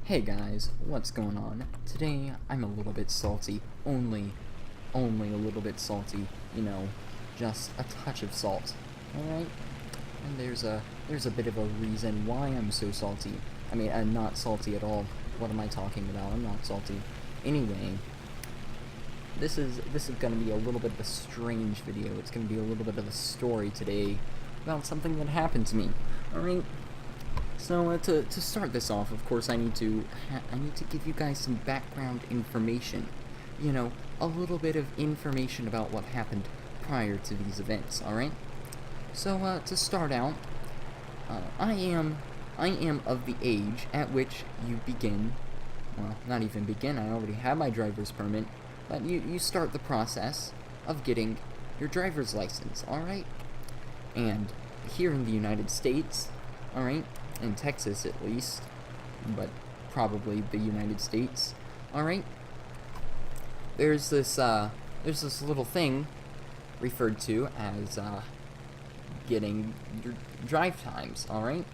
Hey guys, what's going on? Today, I'm a little bit salty. Only a little bit salty. You know, just a touch of salt. Alright? And there's a bit of a reason why I'm so salty. I mean, I'm not salty at all. What am I talking about? I'm not salty. Anyway, this is gonna be a little bit of a strange video. It's gonna be a little bit of a story today about something that happened to me. Alright? So to start this off, of course, I need to give you guys some background information. You know, a little bit of information about what happened prior to these events. All right. So to start out, I am of the age at which you begin. Well, not even begin. I already have my driver's permit, but you start the process of getting your driver's license. All right. And here in the United States, all right. In Texas at least, but probably the United States. Alright? There's this little thing referred to as getting your drive times, alright?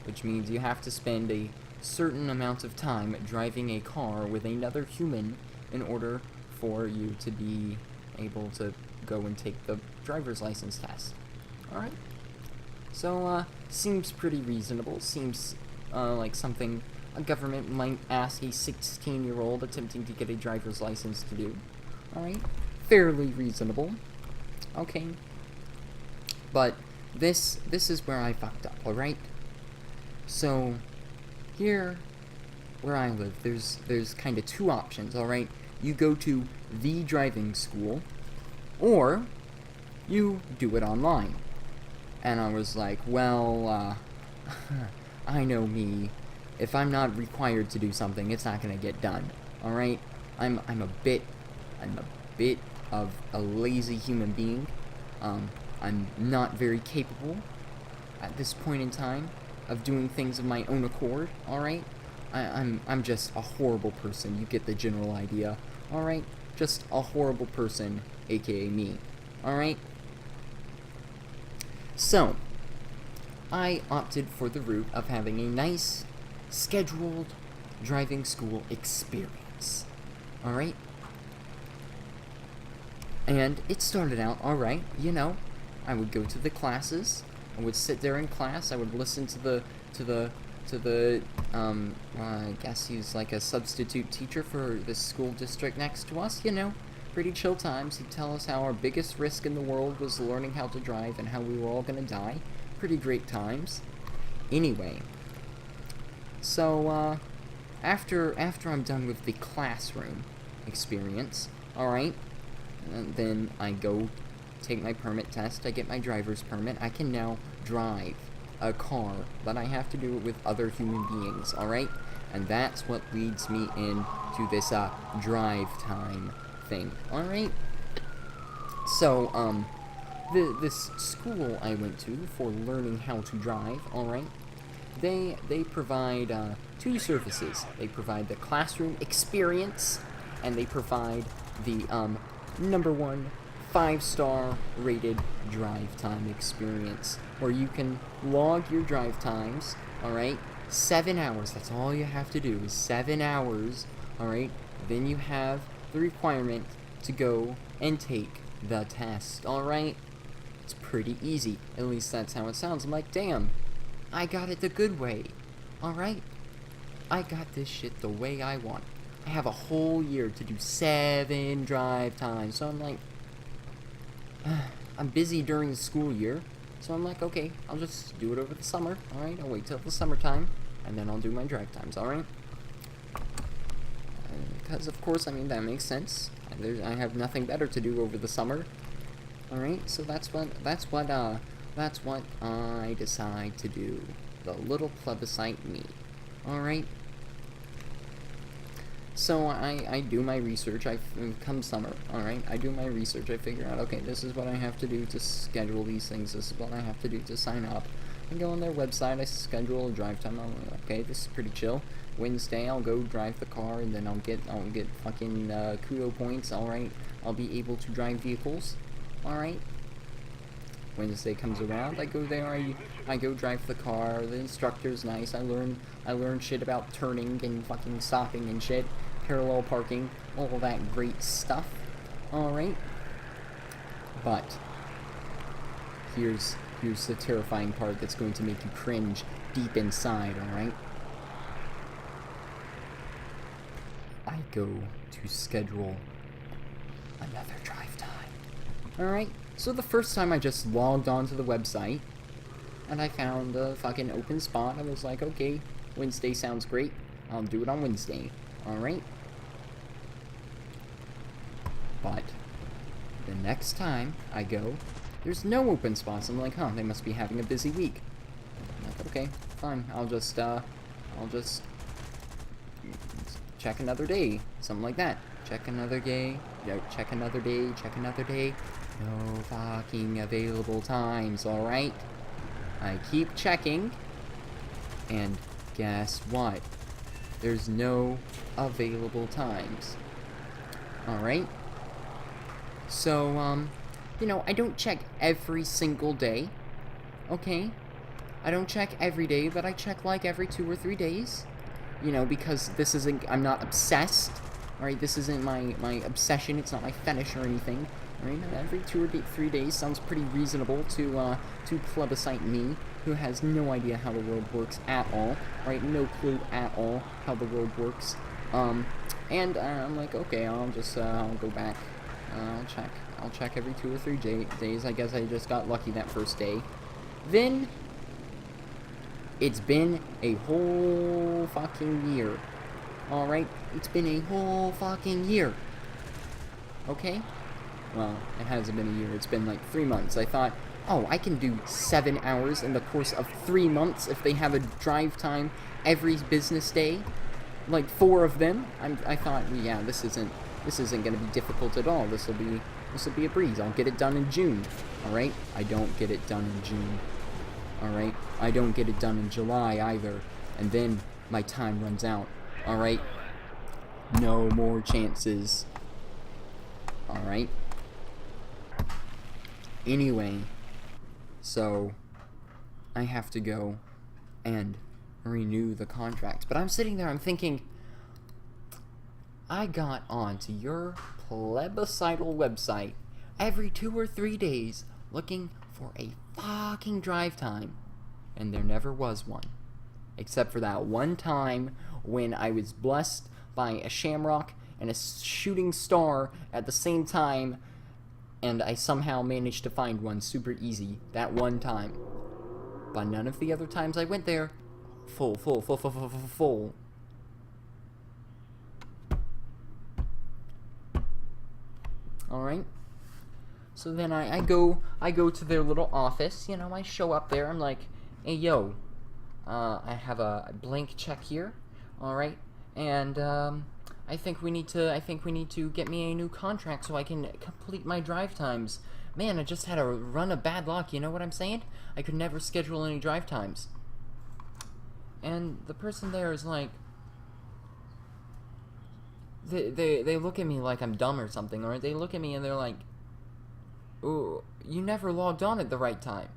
Which means you have to spend a certain amount of time driving a car with another human in order for you to be able to go and take the driver's license test. Alright? So, seems pretty reasonable. Seems like something a government might ask a 16-year-old attempting to get a driver's license to do. Alright? Fairly reasonable. Okay. But this is where I fucked up, alright? So, here, where I live, there's kind of two options, alright? You go to the driving school, or you do it online. And I was like, well, I know me. If I'm not required to do something, it's not gonna get done. All right? I'm a bit of a lazy human being. I'm not very capable at this point in time of doing things of my own accord. All right? I'm just a horrible person. You get the general idea. All right? Just a horrible person, aka me. All right? So, I opted for the route of having a nice, scheduled driving school experience. Alright? And it started out alright, you know. I would go to the classes, I would sit there in class, I would listen to the I guess he's like a substitute teacher for this school district next to us, you know. Pretty chill times. He'd tell us how our biggest risk in the world was learning how to drive and how we were all gonna die. Pretty great times. Anyway, so after I'm done with the classroom experience, alright, then I go take my permit test, I get my driver's permit, I can now drive a car, but I have to do it with other human beings, alright? And that's what leads me into this drive time thing. Alright? So, this school I went to for learning how to drive, alright, they provide two services. They provide the classroom experience, and they provide the #1 5-star rated drive time experience, where you can log your drive times, alright, 7 hours. That's all you have to do is 7 hours, alright? Then you have the requirement to go and take the test, alright? It's pretty easy. At least that's how it sounds. I'm like, damn, I got it the good way, alright? I got this shit the way I want. I have a whole year to do 7 drive times, so I'm like, I'm busy during the school year, so I'm like, okay, I'll just do it over the summer, alright? I'll wait till the summertime, and then I'll do my drive times, alright? Because of course, I mean, that makes sense. I have nothing better to do over the summer. Alright, so that's what I decide to do. The little plebiscite me. Alright? So I do my research, come summer, alright? I do my research, I figure out, okay, this is what I have to do to schedule these things, this is what I have to do to sign up. I go on their website, I schedule a drive time, I'm like, okay, this is pretty chill. Wednesday, I'll go drive the car, and then I'll get fucking kudo points, alright? I'll be able to drive vehicles, alright? Wednesday comes around, I go there, I go drive the car. The instructor's nice. I learn shit about turning and fucking stopping and shit, parallel parking, all that great stuff. All right. But here's the terrifying part that's going to make you cringe deep inside. All right. I go to schedule another drive time. Alright, so the first time I just logged onto the website, and I found a fucking open spot. I was like, okay, Wednesday sounds great. I'll do it on Wednesday. Alright? But the next time I go, there's no open spots. I'm like, they must be having a busy week. I'm like, okay, fine. I'll just check another day, something like that. Check another day, check another day, check another day. No fucking available times, alright? I keep checking, and guess what? There's no available times. Alright? So, I don't check every single day, okay? I don't check every day, but I check like every 2 or 3 days. Because this isn't, I'm not obsessed, alright, this isn't my obsession, it's not my fetish or anything, alright, every 2 or 3 days sounds pretty reasonable to plebiscite me, who has no idea how the world works at all, right, no clue at all how the world works, and I'm like, okay, I'll go back, I'll check every 2 or 3 days. I guess I just got lucky that first day. Then it's been a whole fucking year. Alright? It's been a whole fucking year. Okay? Well, it hasn't been a year. It's been like 3 months. I thought, I can do 7 hours in the course of 3 months if they have a drive time every business day. Like 4 of them. I thought, yeah, this isn't going to be difficult at all. This will be a breeze. I'll get it done in June. Alright? I don't get it done in June. Alright? I don't get it done in July either. And then my time runs out. Alright? No more chances. Alright? Anyway, so I have to go and renew the contract. But I'm sitting there, I'm thinking, I got onto your plebiscital website every 2 or 3 days looking for a fucking drive time, and there never was one, except for that one time when I was blessed by a shamrock and a shooting star at the same time, and I somehow managed to find one super easy that one time. But none of the other times I went there, full. Alright? So then I go to their little office, I show up there, I'm like, hey yo, I have a blank check here, alright, and I think we need to get me a new contract so I can complete my drive times. Man, I just had a run of bad luck, you know what I'm saying? I could never schedule any drive times. And the person there is like, they look at me like I'm dumb or something, or they look at me and they're like, oh, you never logged on at the right time.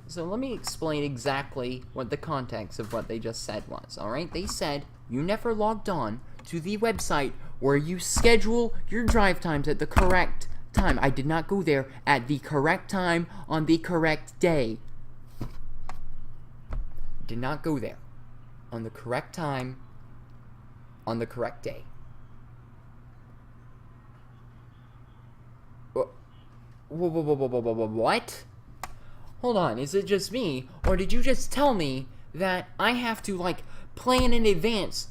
So let me explain exactly what the context of what they just said was, alright? They said, you never logged on to the website where you schedule your drive times at the correct time. I did not go there at the correct time on the correct day. Did not go there on the correct time on the correct day. What? Hold on, is it just me, or did you just tell me that I have to, plan in advance,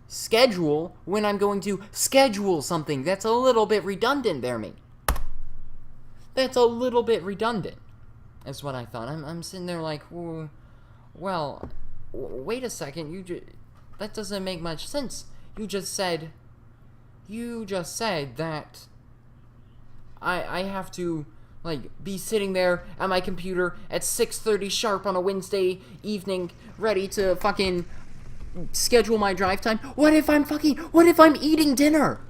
schedule when I'm going to schedule something? That's a little bit redundant there, mate. That's a little bit redundant. That's what I thought. I'm sitting there like, well, wait a second, that doesn't make much sense. You just said that I have to, be sitting there at my computer at 6:30 sharp on a Wednesday evening, ready to fucking schedule my drive time. What if I'm eating dinner?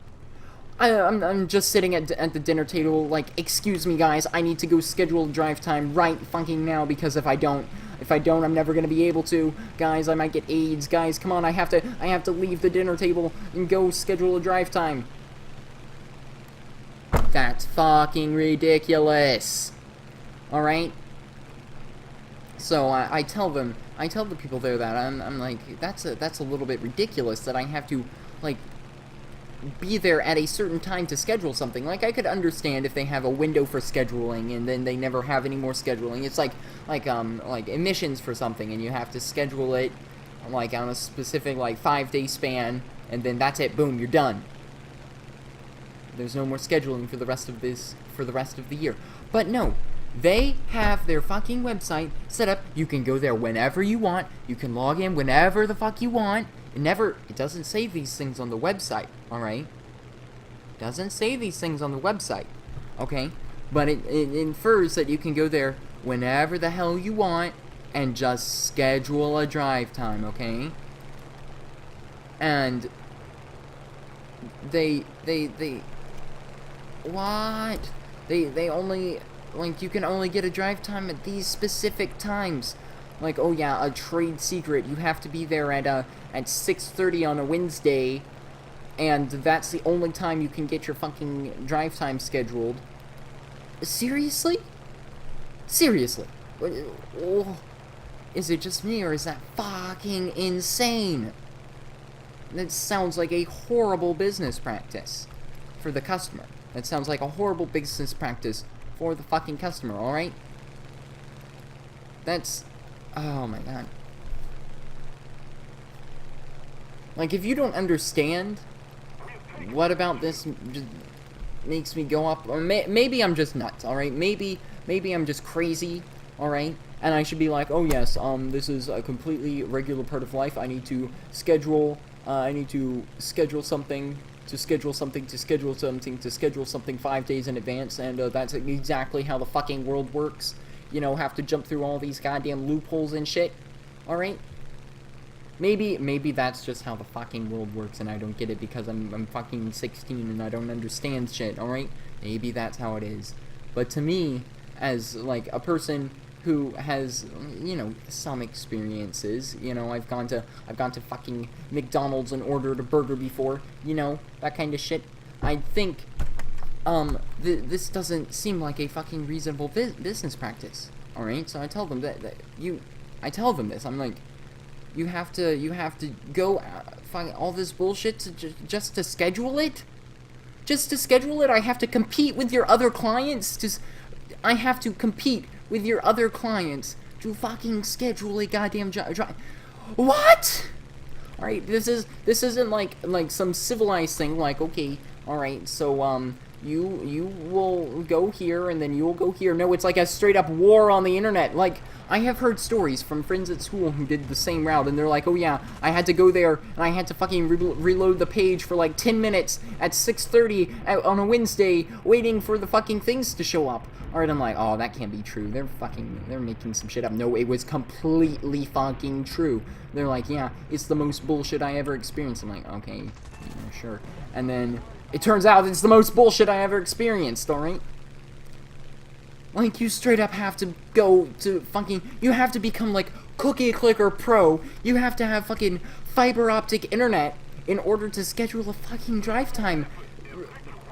I'm just sitting at the dinner table, like, excuse me, guys, I need to go schedule drive time right fucking now, because if I don't, I'm never gonna be able to. Guys, I might get AIDS. Guys, come on, I have to leave the dinner table and go schedule a drive time. That's fucking ridiculous. Alright? So, I tell the people there that I'm like, that's a little bit ridiculous that I have to, like, be there at a certain time to schedule something. Like, I could understand if they have a window for scheduling and then they never have any more scheduling. It's like admissions for something, and you have to schedule it like on a specific, like, 5-day span, and then that's it, boom, you're done. There's no more scheduling for the rest of the year. But no, they have their fucking website set up. You can go there whenever you want. You can log in whenever the fuck you want. It doesn't say these things on the website, alright? Doesn't say these things on the website, okay? But it infers that you can go there whenever the hell you want and just schedule a drive time, okay? And they what? They only, like, you can only get a drive time at these specific times. Like, oh yeah, a trade secret. You have to be there at 6:30 on a Wednesday, and that's the only time you can get your fucking drive time scheduled. Seriously? Seriously? Oh, is it just me, or is that fucking insane? That sounds like a horrible business practice for the customer. That sounds like a horrible business practice for the fucking customer, alright? That's... oh my god. Like, if you don't understand what about this just makes me go up, or maybe I'm just nuts, alright? Maybe I'm just crazy, alright? And I should be like, oh yes, this is a completely regular part of life. I need to schedule something, to schedule something 5 days in advance, and that's exactly how the fucking world works. You know, have to jump through all these goddamn loopholes and shit. Alright? Maybe that's just how the fucking world works, and I don't get it because I'm fucking 16 and I don't understand shit, alright? Maybe that's how it is. But to me, as, like, a person who has, you know, some experiences, you know, I've gone to fucking McDonald's and ordered a burger before, you know, that kind of shit. I think, this doesn't seem like a fucking reasonable business practice, alright? So I tell them I tell them this, I'm like, you have to go find all this bullshit just to schedule it? Just to schedule it? I have to compete with your other clients? I have to compete with your other clients to fucking schedule a goddamn drive. What? Alright, this isn't like some civilized thing, like, okay, alright, so, you will go here, and then you'll go here. No, it's like a straight-up war on the internet. Like, I have heard stories from friends at school who did the same route, and they're like, oh yeah, I had to go there, and I had to fucking reload the page for like 10 minutes at 6:30 on a Wednesday, waiting for the fucking things to show up. Alright, I'm like, oh, that can't be true. They're making some shit up. No, it was completely fucking true. They're like, yeah, it's the most bullshit I ever experienced. I'm like, okay, yeah, sure. And then it turns out it's the most bullshit I ever experienced, alright? Like, you straight up have to go to fucking... you have to become, like, Cookie Clicker Pro. You have to have fucking fiber optic internet in order to schedule a fucking drive time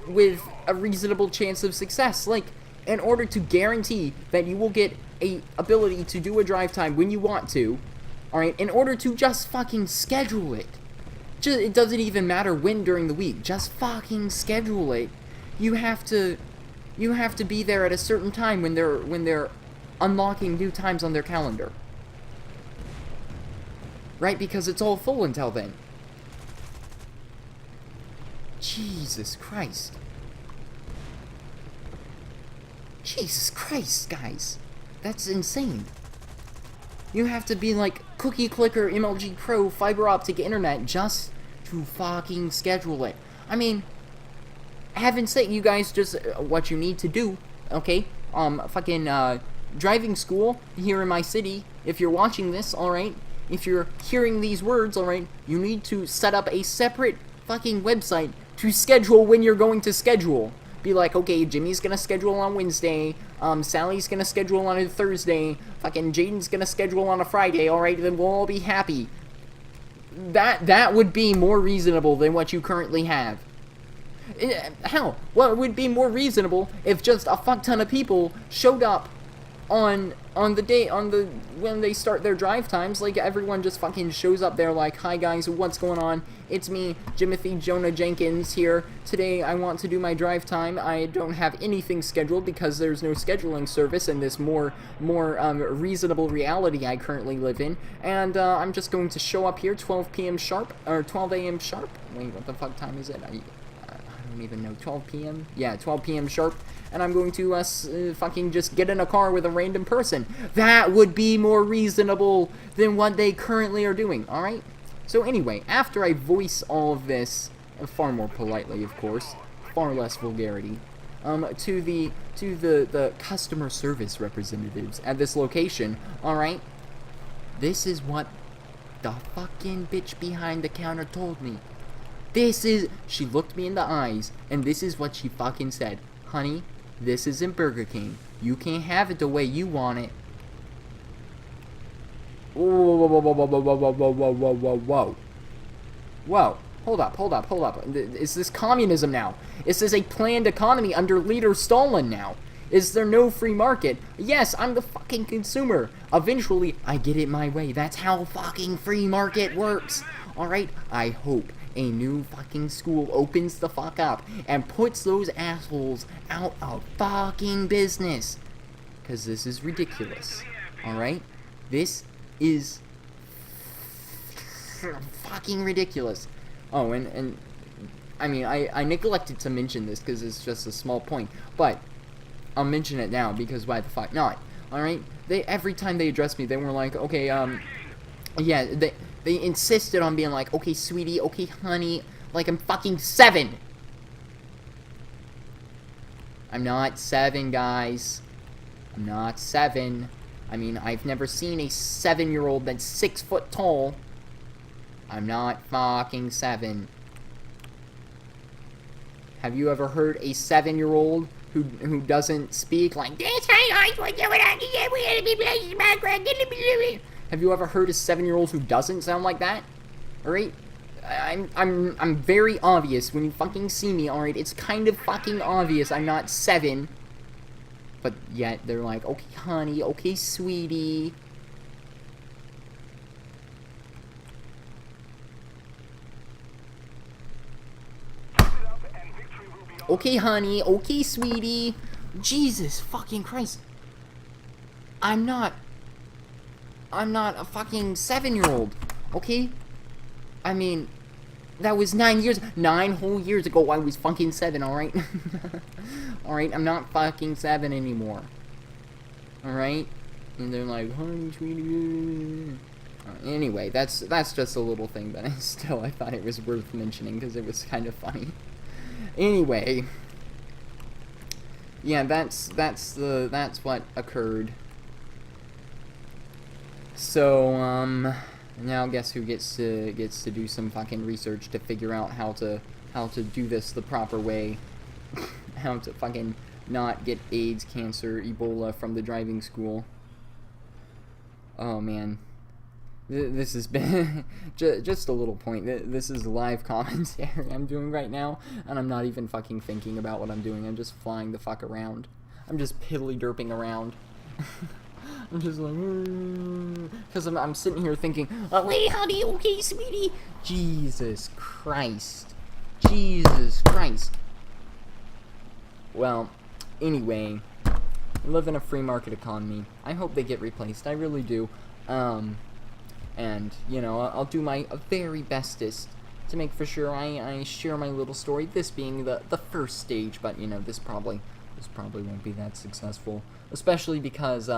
with a reasonable chance of success. Like, in order to guarantee that you will get a ability to do a drive time when you want to, alright? In order to just fucking schedule it. It doesn't even matter when during the week. Just fucking schedule it. You have to be there at a certain time when they're unlocking new times on their calendar. Right? Because it's all full until then. Jesus Christ. Jesus Christ, guys. That's insane. You have to be like Cookie Clicker MLG Pro fiber optic internet just to fucking schedule it. I mean, haven't said you guys just what you need to do, okay? Fucking driving school here in my city. If you're watching this, alright? If you're hearing these words, alright? You need to set up a separate fucking website to schedule when you're going to schedule. Be like, okay, Jimmy's gonna schedule on Wednesday, Sally's gonna schedule on a Thursday, fucking Jaden's gonna schedule on a Friday, alright, then we'll all be happy. That would be more reasonable than what you currently have. Hell, well, it would be more reasonable if just a fuck ton of people showed up on the day, when they start their drive times. Like, everyone just fucking shows up there like, hi guys, what's going on? It's me, Jimothy Jonah Jenkins here. Today I want to do my drive time. I don't have anything scheduled because there's no scheduling service in this more reasonable reality I currently live in. And I'm just going to show up here 12 p.m. sharp, or 12 a.m. sharp. Wait, what the fuck time is it? I don't even know. 12 p.m.? Yeah, 12 p.m. sharp. And I'm going to fucking just get in a car with a random person. That would be more reasonable than what they currently are doing, alright? So anyway, after I voice all of this, far more politely, of course, far less vulgarity, to the customer service representatives at this location, alright? This is what the fucking bitch behind the counter told me. She looked me in the eyes, and this is what she fucking said. Honey, this isn't Burger King. You can't have it the way you want it. Whoa, whoa, whoa, whoa, whoa, whoa, whoa, whoa, whoa, whoa, whoa. Whoa, hold up. Is this communism now? Is this a planned economy under leader Stalin now? Is there no free market? Yes, I'm the fucking consumer. Eventually, I get it my way. That's how fucking free market works. Alright, I hope a new fucking school opens the fuck up and puts those assholes out of fucking business. Because this is ridiculous. Alright? This is fucking ridiculous. Oh, and I mean, I neglected to mention this because it's just a small point, but I'll mention it now because why the fuck not? Alright? Every time they addressed me, they were like, okay, yeah, they insisted on being like, okay, sweetie, okay, honey, like I'm fucking 7. I'm not 7, guys. I'm not 7. I mean, I've never seen a 7-year-old that's 6 foot tall. I'm not fucking 7. Have you ever heard a 7-year-old who doesn't speak like this? Have you ever heard a 7-year-old who doesn't sound like that? Alright? I'm very obvious when you fucking see me, alright? It's kind of fucking obvious I'm not 7. But yet they're like, okay, honey, okay, sweetie. Okay, honey, okay, sweetie. Jesus fucking Christ. I'm not a fucking 7-year-old, okay? I mean, that was 9 whole years ago I was fucking 7, alright? Alright, I'm not fucking 7 anymore. Alright? And they're like, honey, sweetie. Anyway, that's just a little thing, but still, I thought it was worth mentioning because it was kind of funny. Anyway. Yeah, that's what occurred. So, now guess who gets to do some fucking research to figure out how to do this the proper way. How to fucking not get AIDS, cancer, Ebola from the driving school. Oh man. This has been just a little point. This is live commentary I'm doing right now, and I'm not even fucking thinking about what I'm doing. I'm just flying the fuck around. I'm just piddly derping around. I'm just like, because I'm sitting here thinking, oh, hey, honey, okay, sweetie. Jesus Christ. Jesus Christ. Well, anyway, we live in a free market economy. I hope they get replaced. I really do. And, you know, I'll do my very bestest to make for sure I share my little story. This being the first stage, but, you know, this probably won't be that successful. Especially because,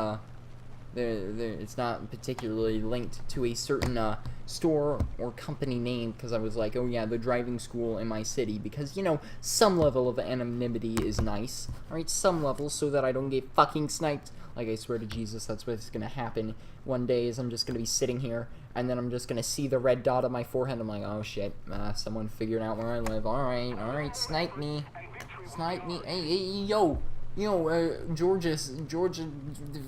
it's not particularly linked to a certain store or company name, because I was like, oh yeah, the driving school in my city, because, you know, some level of anonymity is nice, alright, some level, so that I don't get fucking sniped Like, I swear to Jesus, that's what's gonna happen one day, is I'm just gonna be sitting here, and then I'm just gonna see the red dot on my forehead. I'm like, oh shit, someone figured out where I live. Alright, snipe me. Snipe me. Hey, yo, Georgia,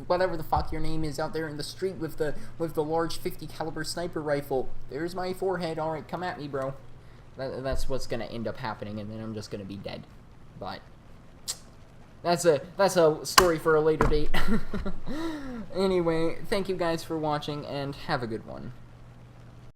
whatever the fuck your name is, out there in the street with the large 50 caliber sniper rifle. There's my forehead. Alright, come at me, bro. That's what's gonna end up happening, and then I'm just gonna be dead. But that's a story for a later date. Anyway, thank you guys for watching, and have a good one.